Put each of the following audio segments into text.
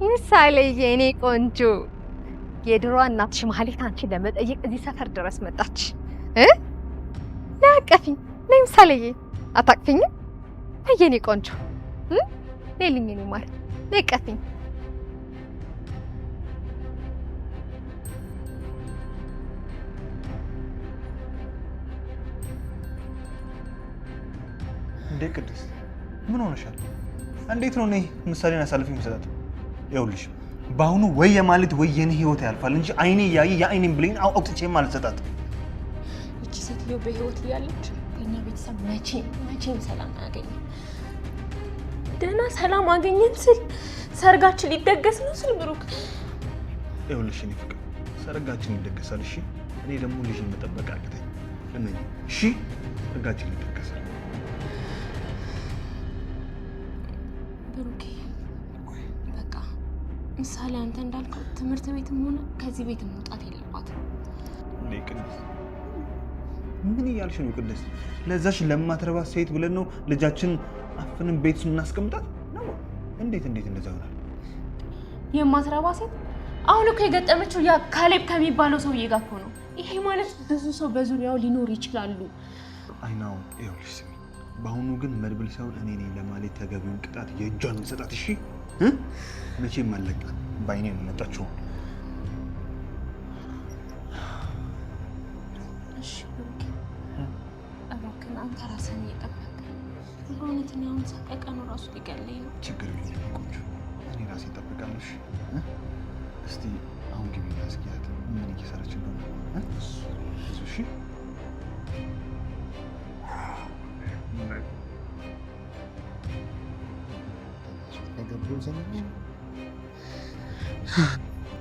ምሳሌ የኔ ቆንጆ የድሮ እናትሽ ማህሌት አንቺን ለመጠየቅ እዚህ ሰፈር ድረስ መጣች። ናቀፊኝ ነይ ምሳሌዬ፣ አታቅፊኝም? የኔ ቆንጆ ነይልኝ ነው ማለት ነይ ቀፊኝ። እንዴ ቅድስት ምን ሆነሻል? እንዴት ነው ምሳሌን አሳልፌ የምሰጣት? ይኸውልሽ በአሁኑ ወይ የማለት ወይ የኔ ህይወት ያልፋል እንጂ አይኔ ያየ የአይኔን ብሌን አውጥቼ አልሰጣት። እቺ ሴትዮ በህይወት ያለች የኛ ቤተሰብ መቼም ሰላም አያገኝም። ደህና ሰላም አገኘን ስል ሰርጋችን ሊደገስ ነው ስል ብሩክ፣ ይኸውልሽ እኔ ፍቅር ሰርጋችን ይደገሳል። እሺ እኔ ደግሞ ልጅ መጠበቅ አቅተኝ ለምን? እሺ ሰርጋችን ይደገሳል። ብሩክ በቃ ምሳሌ አንተ እንዳልከው ትምህርት ቤትም ሆነ ከዚህ ቤት መውጣት የለባትም። እንዴ ቅድስት ምን እያልሽ ነው? ቅድስት ለዛሽ ለማትረባ ሴት ብለን ነው ልጃችን አፍንን ቤት እናስቀምጣት ነው? እንዴት እንደዛ ይሆናል? የማትረባ ሴት አሁን እኮ የገጠመችው ያ ካሌብ ከሚባለው ሰውዬ ጋር እኮ ነው። ይሄ ማለት ብዙ ሰው በዙሪያው ሊኖር ይችላሉ። አይናው ይኸውልሽ ስሚ፣ በአሁኑ ግን መድብል ሳይሆን እኔ ነኝ ለማለት ተገቢውን ቅጣት የእጇን መሰጣት። እሺ መቼም አለቃት ባይኔ ነው መጣችው። እሺ ብሩክ እባክህ አንተ ራስህን እየጠበቅ በእውነት ነው። አሁን ሰቀቀኑ ራሱ ሊገለኝ ነው። ችግር የለም ቆንጆ፣ እኔ ራሴ እጠብቃለሁ። እስቲ አሁን ግቢ ያስኪያት ምን እየሰራች እንደሆነ እሺ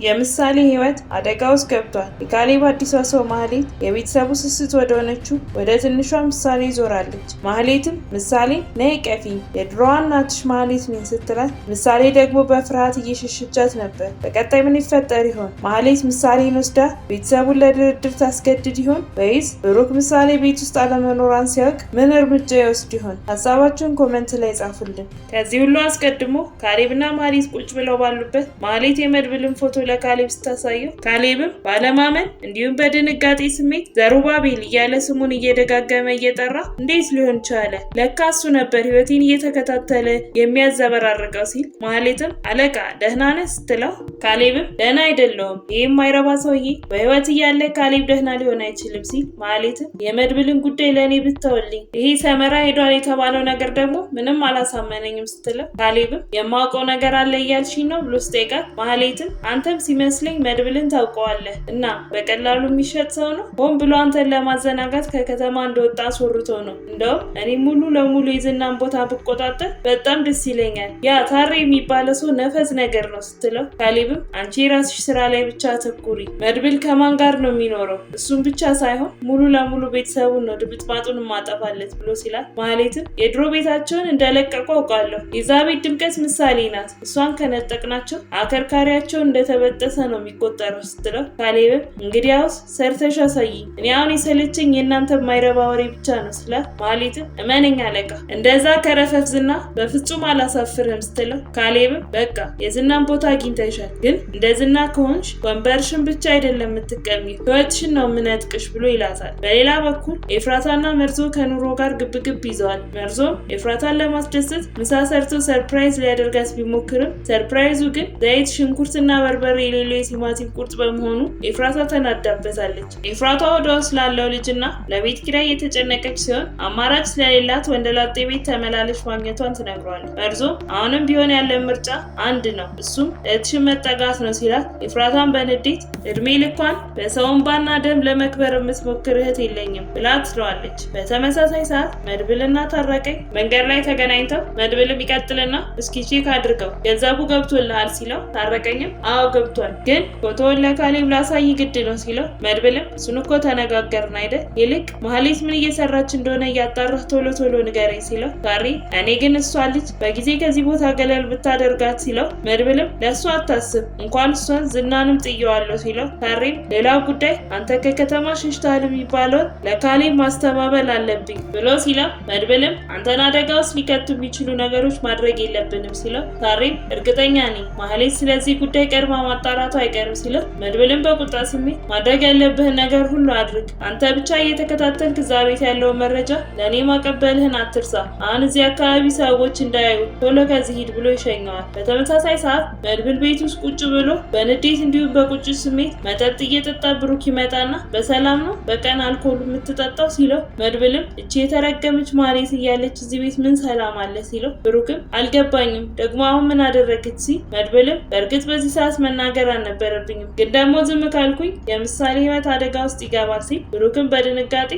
የምሳሌ ህይወት አደጋ ውስጥ ገብቷል። የካሌብ አዲሷ ሰው ማህሌት የቤተሰቡ ስስት ወደ ሆነችው ወደ ትንሿ ምሳሌ ዞራለች። ማህሌትም ምሳሌ ነይ ቀፊኝ የድሮዋ እናትሽ ማህሌት ነኝ ስትላት፣ ምሳሌ ደግሞ በፍርሃት እየሸሸቻት ነበር። በቀጣይ ምን ይፈጠር ይሆን? ማህሌት ምሳሌን ወስዳ ቤተሰቡን ለድርድር ታስገድድ ይሆን ወይስ ብሩክ ምሳሌ ቤት ውስጥ አለመኖሯን ሲያውቅ ምን እርምጃ ይወስድ ይሆን? ሀሳባችሁን ኮመንት ላይ ጻፉልን። ከዚህ ሁሉ አስቀድሞ ካሌብና ማህሌት ቁጭ ብለው ባሉበት ማህሌት የመድብልን ፎቶ ለካሌብ ስታሳየው ካሌብም ባለማመን እንዲሁም በድንጋጤ ስሜት ዘሩባቤል እያለ ስሙን እየደጋገመ እየጠራ እንዴት ሊሆን ቻለ? ለካ እሱ ነበር ህይወቴን እየተከታተለ የሚያዘበራርቀው ሲል ማህሌትም አለቃ ደህና ነህ ስትለው ካሌብም ደህና አይደለሁም፣ ይህም ማይረባ ሰውዬ በህይወት እያለ ካሌብ ደህና ሊሆን አይችልም ሲል ማህሌትም የመድብልን ጉዳይ ለእኔ ብተውልኝ፣ ይሄ ሰመራ ሄዷል የተባለው ነገር ደግሞ ምንም አላሳመነኝም ስትለው ካሌብም የማውቀው ነገር አለ እያልሽኝ ነው ብሎ ስጠይቃት ማህሌትም አንተም ሲመስለኝ መድብልን ታውቀዋለህ እና በቀላሉ የሚሸጥ ሰው ነው። ሆን ብሎ አንተን ለማዘናጋት ከከተማ እንደወጣ አስወርቶ ነው። እንደውም እኔ ሙሉ ለሙሉ የዝናን ቦታ ብቆጣጠር በጣም ደስ ይለኛል። ያ ታሬ የሚባለው ሰው ነፈዝ ነገር ነው ስትለው ካሌብም አንቺ የራስሽ ስራ ላይ ብቻ አተኩሪ፣ መድብል ከማን ጋር ነው የሚኖረው? እሱም ብቻ ሳይሆን ሙሉ ለሙሉ ቤተሰቡን ነው ድብጥማጡን ማጠፋለት ብሎ ሲላት ማህሌትም የድሮ ቤታቸውን እንደለቀቁ አውቃለሁ። የዛ ቤት ድምቀት ምሳሌ ናት። እሷን ከነጠቅናቸው አከርካሪያቸው እንደተበጠሰ ነው የሚቆጠረው ስትለው ካሌብም እንግዲያውስ ሰርተሽ አሳይኝ፣ እኔ አሁን የሰለቸኝ የእናንተ የማይረባ ወሬ ብቻ ነው ስላት ማህሌትም እመነኝ አለቃ እንደዛ ከረፈፍ ዝና በፍጹም አላሳፍርህም ስትለው ካሌብም በቃ የዝናን ቦታ አግኝተሻል፣ ግን እንደ ዝና ከሆንሽ ወንበርሽን ብቻ አይደለም የምትቀሚው ህይወትሽን ነው የምነጥቅሽ ብሎ ይላታል። በሌላ በኩል ኤፍራታና መርዞ ከኑሮ ጋር ግብግብ ይዘዋል። መርዞም ኤፍራታን ለማስደሰት ምሳ ሰርቶ ሰርፕራይዝ ሊያደርጋት ቢሞክርም ሰርፕራይዙ ግን ዘይት፣ ሽንኩርትና በርበሬ የሌለው የቲማቲም ቁርጥ በመሆኑ ኤፍራታ ተናዳበታለች። ኤፍራታ ወደ ውስጥ ላለው ልጅና ለቤት ኪራይ የተጨነቀች ሲሆን አማራጭ ስለሌላት ወንደላጤ ቤት ተመላለሽ ማግኘቷን ትነግሯለች። መርዞም አሁንም ቢሆን ያለን ምርጫ አንድ ነው፣ እሱም እህትሽን መጠጋት ነው ሲላት ኤፍራታን በንዴት እድሜ ልኳን በሰው እንባና ደም ለመክበር የምትሞክር እህት የለኝም ብላ ትለዋለች። በተመሳሳይ ሰዓት መድብልና ታረቀኝ መንገድ ላይ ተገናኝተው መድብልም ይቀጥልና እስኪ ቼክ አድርገው ገንዘቡ ገብቶልሃል ሲለው ታረቀኝም አዎ ገብቷል፣ ግን ፎቶውን ለካሌብ ላሳይ ግድ ነው ሲለው መድብልም እሱን እኮ ተነጋገርን አይደል? ይልቅ ማህሌት ምን እየሰራች እንደሆነ እያጣራህ ቶሎ ቶሎ ንገረኝ ሲለው ካሬ እኔ ግን እሷ ልጅ በጊዜ ከዚህ ቦታ ገለል ብታደርጋት ሲለው መድብልም ለእሷ አታስብ እንኳን እሷን ዝናንም ጥየዋለሁ ሲለው ካሬም ሌላው ጉዳይ አንተ ከከተማ ሸሽተሃል የሚባለውን ለካሌብ ማስተባበል አለብኝ ብሎ ሲለው መድብልም አንተን አደጋ ውስጥ ሊከቱ የሚችሉ ነገሮች ማድረግ የለብንም ሲለው ካሬም እርግጠኛ ነኝ ማህሌት ስለዚህ ጉዳይ ቀድማ ማጣራቱ አይቀርም ሲለው መድብልም በቁጣ ስሜት ማድረግ ያለብህን ነገር ሁሉ አድርግ፣ አንተ ብቻ እየተከታተልክ እዛ ቤት ያለውን መረጃ ለእኔ ማቀበልህን አትርሳ፣ አሁን እዚህ አካባቢ ሰዎች እንዳያዩ ቶሎ ከዚህ ሂድ ብሎ ይሸኘዋል። በተመሳሳይ ሰዓት መድብል ቤት ውስጥ ቁጭ ብሎ በንዴት እንዲሁም በቁጭት ስሜት መጠጥ እየጠጣ ብሩክ ይመጣና በሰላም ነው በቀን አልኮል የምትጠጣው ሲለው መድብልም እቺ የተረገመች ማህሌት እያለች እዚህ ቤት ምን ሰላም አለ ሲለው ብሩክም አልገባኝም ደግሞ አሁን ምን አደረገች ሲል መድብልም በእርግጥ በዚህ ሰዓት መናገር አልነበረብኝም፣ ግን ደግሞ ዝም ካልኩኝ የምሳሌ ህይወት አደጋ ውስጥ ይገባል ሲል ብሩክም በድንጋጤ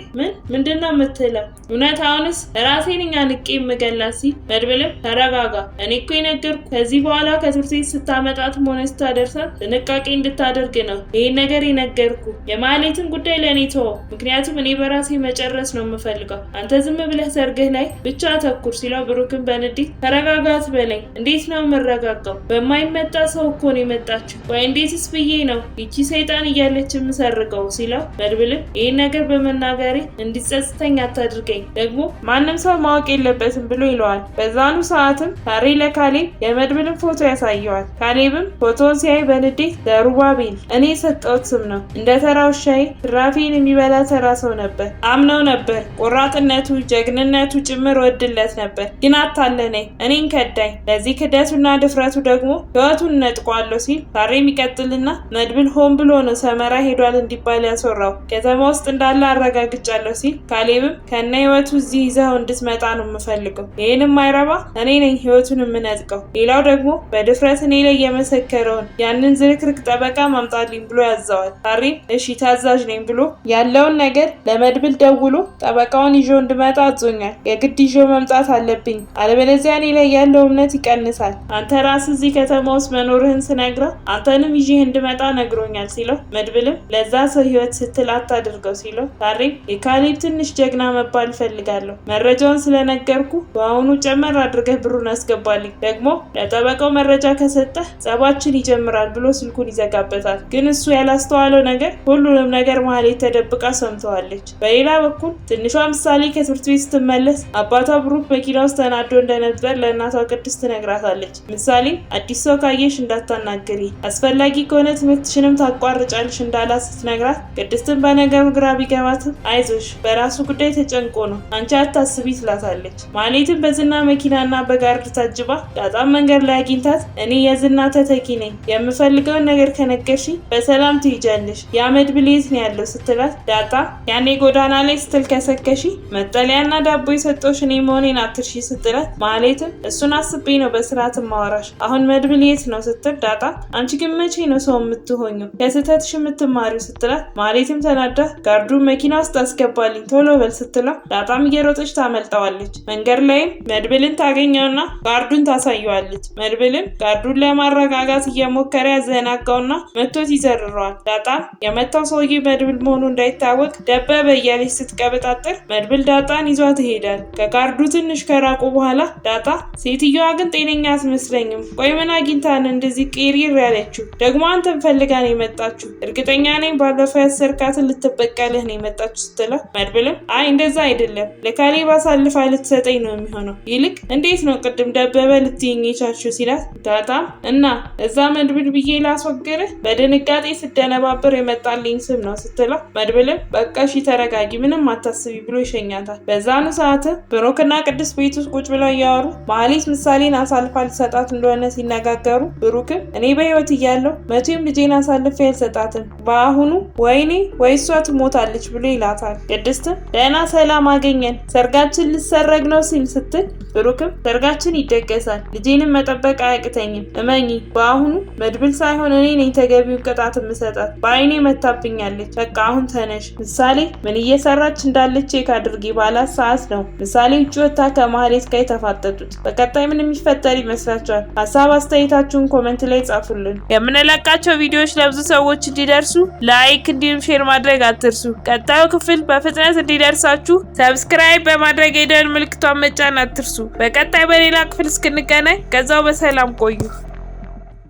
ምንድነው የምትለው? እውነት አሁንስ ራሴን ንቄ የምገላት ሲል መድብልም ተረጋጋ፣ እኔ እኮ የነገርኩ ከዚህ በኋላ ከትምህርት ቤት ስታመጣትም ሆነ ስታደርሳት ጥንቃቄ እንድታደርግ ነው ይህን ነገር የነገርኩ። የማህሌትን ጉዳይ ለእኔ ተወው፣ ምክንያቱም እኔ በራሴ መጨረስ ነው የምፈልገው፣ አንተ ዝም ብለህ ሰርግህ ላይ ብቻ ተኩር ሲለው ብሩክም በንዴት ተረጋጋት በለኝ፣ እንዴት ነው የምረጋጋው? በማይመጣ ሰው እኮ ነው የመጣችው፣ ወይ እንዴትስ ብዬ ነው ይቺ ሰይጣን እያለች የምሰርገው ሲለው መድብልም ይህን ነገር በመናገሬ እንዲጸጽተኝ አታድርገኝ፣ ደግሞ ማንም ሰው ማወቅ የለበትም ብሎ ይለዋል። በዛኑ ሰዓትም ካሬ ለካሌብ የመድብልን ፎቶ ያሳየዋል። ካሌብም ፎቶውን ሲያይ በንዴት ዘሩባቤል እኔ የሰጠሁት ስም ነው፣ እንደ ተራ ውሻዬ ትራፊን የሚበላ ተራ ሰው ነበር፣ አምነው ነበር፣ ቆራጥነቱ ጀግንነቱ ጭምር ወድለት ነበር፣ ግን አታለነኝ፣ እኔን ከዳኝ፣ ለዚህ ክደቱና ድፍረቱ ደግሞ ህይወቱን ነጥቋለሁ ሲል ካሬም ይቀጥልና መድብል ሆን ብሎ ነው ሰመራ ሄዷል እንዲባል ያስወራው፣ ከተማ ውስጥ እንዳለ አረጋግጫለሁ ሲል ካሌብም ከነ ህይወቱ እዚህ ይዘው እንድትመጣ ነው የምፈልገው፣ ይህንም አይረባ እኔ ነኝ ህይወቱን የምነጥቀው፣ ሌላው ደግሞ በድፍረት እኔ ላይ የመሰከረውን ያንን ዝርክርክ ጠበቃ ማምጣልኝ ብሎ ያዘዋል። ካሬም እሺ ታዛዥ ነኝ ብሎ ያለውን ነገር ለመድብል ደውሎ ጠበቃውን ይዞ እንድመጣ አዞኛል፣ የግድ ይዞ መምጣት አለብኝ፣ አለበለዚያ እኔ ላይ ያለው እምነት ይቀንሳል፣ አንተ ራስህ እዚህ ከተማ ውስጥ መኖርህን ስነግረው አንተንም ይዤ እንድመጣ ነግሮኛል ሲለው መድብልም ለዛ ሰው ህይወት ስትል አታድርገው ሲለው ካሬም የካሌብ ትንሽ ጀግና መባል እፈልጋለሁ፣ መረጃውን ስለነገርኩ በአሁኑ ጨመር አድርገህ ብሩን አስገባልኝ፣ ደግሞ ለጠበቃው መረጃ ከሰጠህ ጸባችን ይጀምራል ብሎ ስልኩን ይዘጋበታል። ግን እሱ ያላስተዋለው ነገር ሁሉንም ነገር ማህሌት ተደብቃ ሰምተዋለች። በሌላ በኩል ትንሿ ምሳሌ ከትምህርት ቤት ስትመለስ አባቷ ብሩክ መኪና ውስጥ ተናዶ እንደነበር ለእናቷ ቅድስት ትነግራታለች። ምሳሌ አዲስ ሰው ካየሽ እንዳታናግሪ፣ አስፈላጊ ከሆነ ትምህርትሽንም ታቋርጫለሽ እንዳላት ስትነግራት ቅድስትን በነገሩ ግራ ቢገባትም አይዞሽ በራሱ ጉዳይ ተጨንቆ ነው አንቺ አታስቢ ትላታለች። ማህሌትም በዝና መኪናና በጋርድ ታጅባ ዳጣም መንገድ ላይ አግኝታት እኔ የዝና ተተኪ ነኝ፣ የምፈልገውን ነገር ከነገርሽኝ በሰላም ትይጃለሽ፣ የመድብል የት ነው ያለው ስትላት ዳጣ ያኔ ጎዳና ላይ ስትል ከሰከሺ መጠለያና ዳቦ የሰጠሁሽ እኔ መሆኔን አትርሺ ስትላት ማህሌትም እሱን አስቤ ነው በስርዓት ማወራሽ፣ አሁን መድብል የት ነው ስትል ዳጣ አንቺ ግን መቼ ነው ሰው የምትሆኙ ከስህተትሽ የምትማሪው ስትላት ማህሌትም ተናዳ ጋርዱን መኪና ውስጥ አስገባልኝ ቶሎ በል ስትለው ዳጣም እየሮጠች ታመልጠዋለች። መንገድ ላይም መድብልን ታገኘውና ጋርዱን ታሳየዋለች። መድብልም ጋርዱን ለማረጋጋት እየሞከረ ያዘናጋውና መቶት ይዘርረዋል። ዳጣም የመታው ሰውዬ መድብል መሆኑ እንዳይታወቅ ደበበ እያለች ስትቀበጣጥር መድብል ዳጣን ይዟት ይሄዳል። ከጋርዱ ትንሽ ከራቁ በኋላ ዳጣ ሴትዮዋ ግን ጤነኛ አትመስለኝም፣ ቆይ ምን አግኝታን እንደዚህ ቅሪር ያለችው? ደግሞ አንተን ፈልጋ ነው የመጣችው፣ እርግጠኛ ነኝ ባለፈው ያሰርካትን ልትበቀልህ ነው የመጣችው ስትለው መድብልም አይ እንደዛ አይደለም፣ ለካሌብ አሳልፋ ልትሰጠኝ ነው የሚሆነው፣ ይልቅ እንዴት ነው ቅድም ደበበ ልትይኝ የቻልሽው ሲላት ዳጣም እና እዛ መድብል ብዬ ላስወግርህ በድንጋጤ ስደነባበር የመጣልኝ ስም ነው ስትለው መድብልም በቃ እሺ ተረጋጊ ምንም አታስቢ ብሎ ይሸኛታል። በዛኑ ሰዓት ብሩክና ቅድስት ቤት ውስጥ ቁጭ ብለው እያወሩ ማህሌት ምሳሌን አሳልፋ ልሰጣት እንደሆነ ሲነጋገሩ ብሩክም እኔ በህይወት እያለሁ መቼም ልጄን አሳልፌ አልሰጣትም፣ በአሁኑ ወይኔ ወይ እሷ ትሞታለች ብሎ ይላታል። ቅድስትም ደህና ሰላም አገኘን ሰርጋችን ልሰረግ ነው ሲል ስትል ብሩክም ሰርጋችን ይደገሳል፣ ልጄንም መጠበቅ አያቅተኝም፣ እመኚ በአሁኑ መድብል ሳይሆን እኔ ነኝ ተገቢውን ቅጣት የምሰጣት፣ በአይኔ መታብኛለች፣ በቃ አሁን ተነሽ። ምሳሌ ምን እየሰራች እንዳለች ቼክ አድርጊ ባላት ሰዓት ነው ምሳሌ ውጭ ወጥታ ከማህሌት ጋር የተፋጠጡት። በቀጣይ ምን የሚፈጠር ይመስላችኋል? ሀሳብ አስተያየታችሁን ኮመንት ላይ ጻፉልን። ተቀላቀሉን። የምንለቃቸው ቪዲዮዎች ለብዙ ሰዎች እንዲደርሱ ላይክ እንዲሁም ሼር ማድረግ አትርሱ። ቀጣዩ ክፍል በፍጥነት እንዲደርሳችሁ ሰብስክራይብ በማድረግ የደወል ምልክቷን መጫን አትርሱ። በቀጣይ በሌላ ክፍል እስክንገናኝ ከዛው በሰላም ቆዩ።